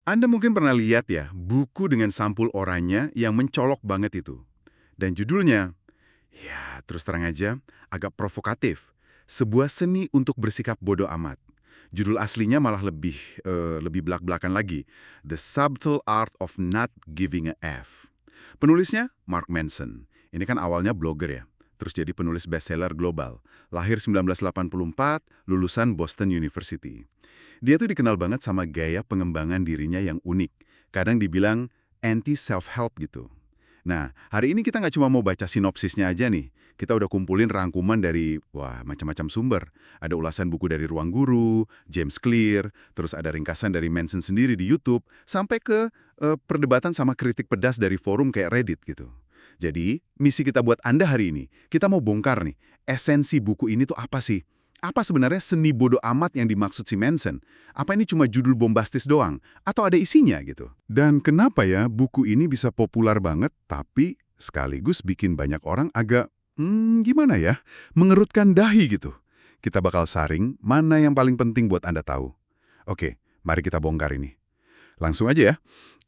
Anda mungkin pernah lihat ya, buku dengan sampul oranye yang mencolok banget itu. Dan judulnya, ya terus terang aja, agak provokatif. Sebuah seni untuk bersikap bodoh amat. Judul aslinya malah lebih belak-belakan lagi. The Subtle Art of Not Giving a F. Penulisnya Mark Manson. Ini kan awalnya blogger ya. Terus jadi penulis bestseller global. Lahir 1984, lulusan Boston University. Dia tuh dikenal banget sama gaya pengembangan dirinya yang unik. Kadang dibilang anti-self-help gitu. Nah, hari ini kita nggak cuma mau baca sinopsisnya aja nih. Kita udah kumpulin rangkuman dari, macam-macam sumber. Ada ulasan buku dari Ruang Guru, James Clear, terus ada ringkasan dari Manson sendiri di YouTube, sampai ke perdebatan sama kritik pedas dari forum kayak Reddit gitu. Jadi, misi kita buat Anda hari ini, kita mau bongkar nih, esensi buku ini tuh apa sih? Apa sebenarnya seni bodoh amat yang dimaksud si Manson? Apa ini cuma judul bombastis doang? Atau ada isinya gitu? Dan kenapa ya buku ini bisa populer banget, tapi sekaligus bikin banyak orang agak, gimana ya, mengerutkan dahi gitu? Kita bakal saring mana yang paling penting buat Anda tahu. Oke, mari kita bongkar ini. Langsung aja ya.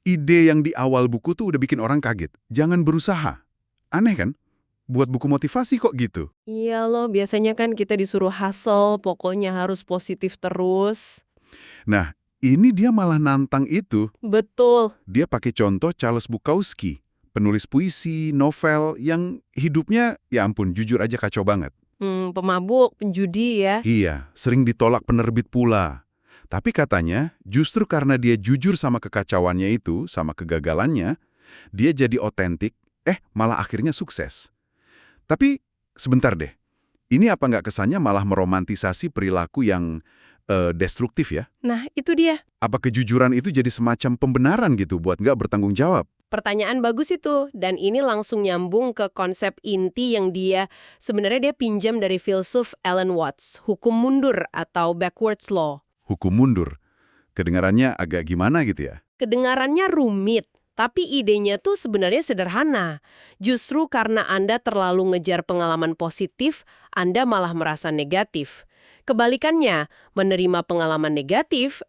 Ide yang di awal buku tuh udah bikin orang kaget. Jangan berusaha. Aneh kan? Buat buku motivasi kok gitu? Iya loh, biasanya kan kita disuruh hustle, pokoknya harus positif terus. Nah, ini dia malah nantang itu. Betul. Dia pakai contoh Charles Bukowski, penulis puisi, novel yang hidupnya, ya ampun, jujur aja kacau banget. Pemabuk, penjudi ya. Iya, sering ditolak penerbit pula. Tapi katanya, justru karena dia jujur sama kekacauannya itu, sama kegagalannya, dia jadi otentik, malah akhirnya sukses. Tapi, sebentar deh, ini apa nggak kesannya malah meromantisasi perilaku yang destruktif ya? Nah, itu dia. Apa kejujuran itu jadi semacam pembenaran gitu buat nggak bertanggung jawab? Pertanyaan bagus itu, dan ini langsung nyambung ke konsep inti yang sebenarnya dia pinjam dari filsuf Alan Watts, hukum mundur atau backwards law. Hukum mundur. Kedengarannya agak gimana gitu ya? Kedengarannya rumit, tapi idenya tuh sebenarnya sederhana. Justru karena Anda terlalu ngejar pengalaman positif, Anda malah merasa negatif. Kebalikannya, menerima pengalaman negatif,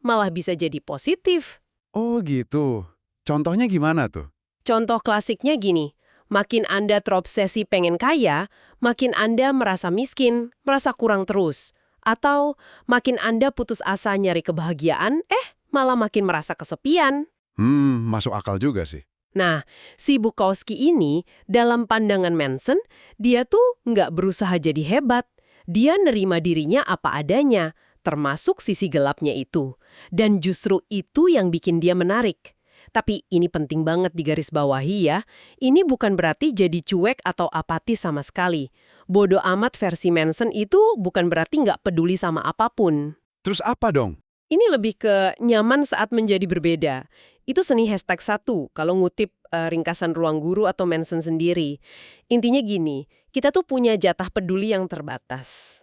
malah bisa jadi positif. Oh gitu. Contohnya gimana tuh? Contoh klasiknya gini, makin Anda terobsesi pengen kaya, makin Anda merasa miskin, merasa kurang terus. Atau makin Anda putus asa nyari kebahagiaan, malah makin merasa kesepian. Masuk akal juga sih. Nah, si Bukowski ini, dalam pandangan Manson, dia tuh nggak berusaha jadi hebat. Dia nerima dirinya apa adanya, termasuk sisi gelapnya itu. Dan justru itu yang bikin dia menarik. Tapi ini penting banget digarisbawahi ya, ini bukan berarti jadi cuek atau apatis sama sekali. Bodoh amat versi Manson itu bukan berarti nggak peduli sama apapun. Terus apa dong? Ini lebih ke nyaman saat menjadi berbeda. Itu seni #1 kalau ngutip ringkasan Ruang Guru atau Manson sendiri. Intinya gini, kita tuh punya jatah peduli yang terbatas.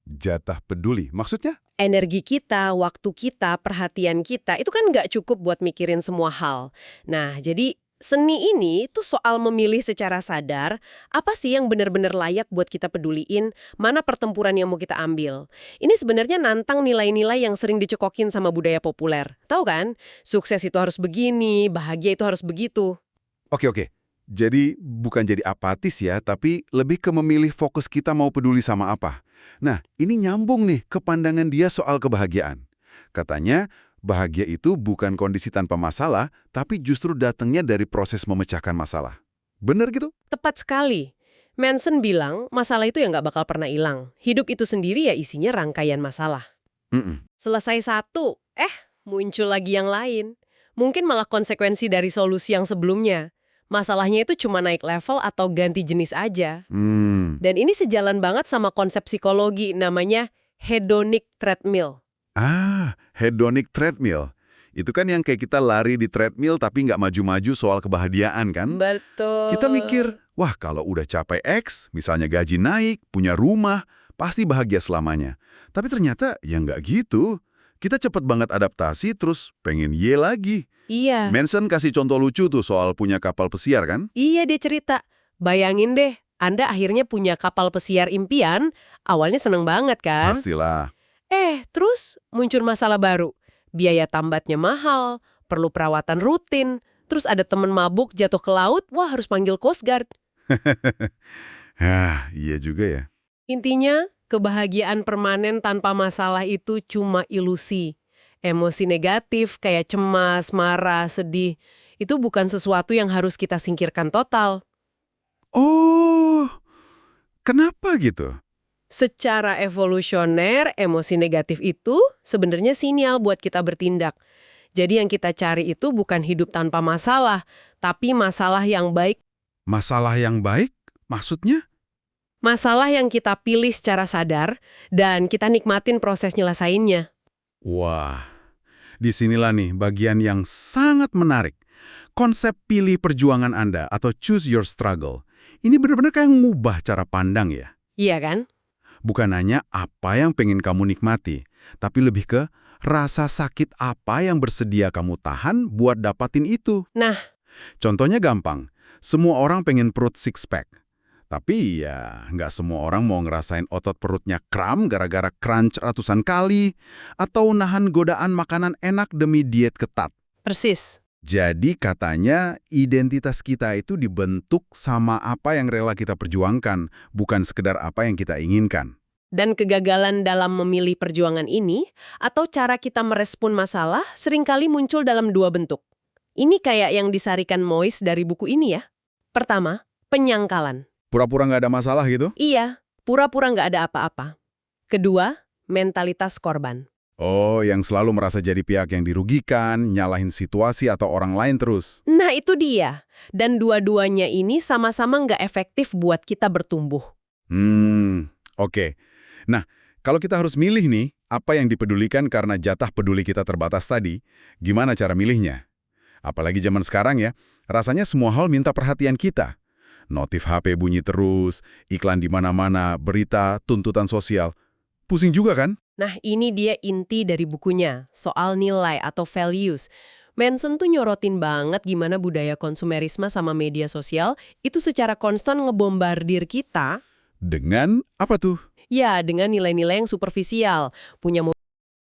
Jatah peduli. Maksudnya? Energi kita, waktu kita, perhatian kita, itu kan nggak cukup buat mikirin semua hal. Nah, jadi seni ini tuh soal memilih secara sadar, apa sih yang benar-benar layak buat kita peduliin, mana pertempuran yang mau kita ambil. Ini sebenarnya nantang nilai-nilai yang sering dicekokin sama budaya populer. Tahu kan? Sukses itu harus begini, bahagia itu harus begitu. Oke. Jadi bukan jadi apatis ya, tapi lebih ke memilih fokus kita mau peduli sama apa. Nah, ini nyambung nih ke pandangan dia soal kebahagiaan. Katanya, bahagia itu bukan kondisi tanpa masalah, tapi justru datangnya dari proses memecahkan masalah. Bener gitu? Tepat sekali. Manson bilang, masalah itu ya nggak bakal pernah hilang. Hidup itu sendiri ya isinya rangkaian masalah. Selesai satu, muncul lagi yang lain. Mungkin malah konsekuensi dari solusi yang sebelumnya. Masalahnya itu cuma naik level atau ganti jenis aja. Dan ini sejalan banget sama konsep psikologi namanya hedonic treadmill. Hedonic treadmill. Itu kan yang kayak kita lari di treadmill tapi nggak maju-maju soal kebahagiaan kan? Betul. Kita mikir, wah kalau udah capai X, misalnya gaji naik, punya rumah, pasti bahagia selamanya. Tapi ternyata ya nggak gitu. Kita cepet banget adaptasi terus pengen Y lagi. Iya. Manson kasih contoh lucu tuh soal punya kapal pesiar kan? Iya, dia cerita. Bayangin deh, Anda akhirnya punya kapal pesiar impian, awalnya seneng banget kan? Pastilah. Terus muncul masalah baru. Biaya tambatnya mahal, perlu perawatan rutin, terus ada temen mabuk jatuh ke laut, wah harus panggil Coast Guard. Iya juga ya. Intinya, kebahagiaan permanen tanpa masalah itu cuma ilusi. Emosi negatif kayak cemas, marah, sedih, itu bukan sesuatu yang harus kita singkirkan total. Oh, kenapa gitu? Secara evolusioner, emosi negatif itu sebenarnya sinyal buat kita bertindak. Jadi yang kita cari itu bukan hidup tanpa masalah, tapi masalah yang baik. Masalah yang baik? Maksudnya? Masalah yang kita pilih secara sadar, dan kita nikmatin proses nyelesainnya. Wah, disinilah nih bagian yang sangat menarik. Konsep pilih perjuangan Anda atau choose your struggle. Ini benar-benar kayak ngubah cara pandang ya. Iya kan? Bukan hanya apa yang pengen kamu nikmati, tapi lebih ke rasa sakit apa yang bersedia kamu tahan buat dapatin itu. Nah, Contohnya gampang, semua orang pengen perut six pack. Tapi ya, nggak semua orang mau ngerasain otot perutnya kram gara-gara crunch ratusan kali, atau nahan godaan makanan enak demi diet ketat. persis. Jadi katanya identitas kita itu dibentuk sama apa yang rela kita perjuangkan, bukan sekedar apa yang kita inginkan. Dan kegagalan dalam memilih perjuangan ini, atau cara kita merespon masalah, seringkali muncul dalam dua bentuk. Ini kayak yang disarikan Moyes dari buku ini ya. Pertama, penyangkalan. Pura-pura nggak ada masalah gitu? Iya, pura-pura nggak ada apa-apa. Kedua, mentalitas korban. Oh, yang selalu merasa jadi pihak yang dirugikan, nyalahin situasi atau orang lain terus. Nah itu dia. Dan dua-duanya ini sama-sama nggak efektif buat kita bertumbuh. Oke. Nah, kalau kita harus milih nih, apa yang dipedulikan karena jatah peduli kita terbatas tadi, gimana cara milihnya? Apalagi zaman sekarang ya, rasanya semua hal minta perhatian kita. Notif HP bunyi terus, iklan di mana-mana, berita, tuntutan sosial. Pusing juga kan? Nah ini dia inti dari bukunya, soal nilai atau values. Manson tuh nyorotin banget gimana budaya konsumerisme sama media sosial itu secara konstan ngebombardir kita. Dengan apa tuh? Ya, dengan nilai-nilai yang superficial. Punya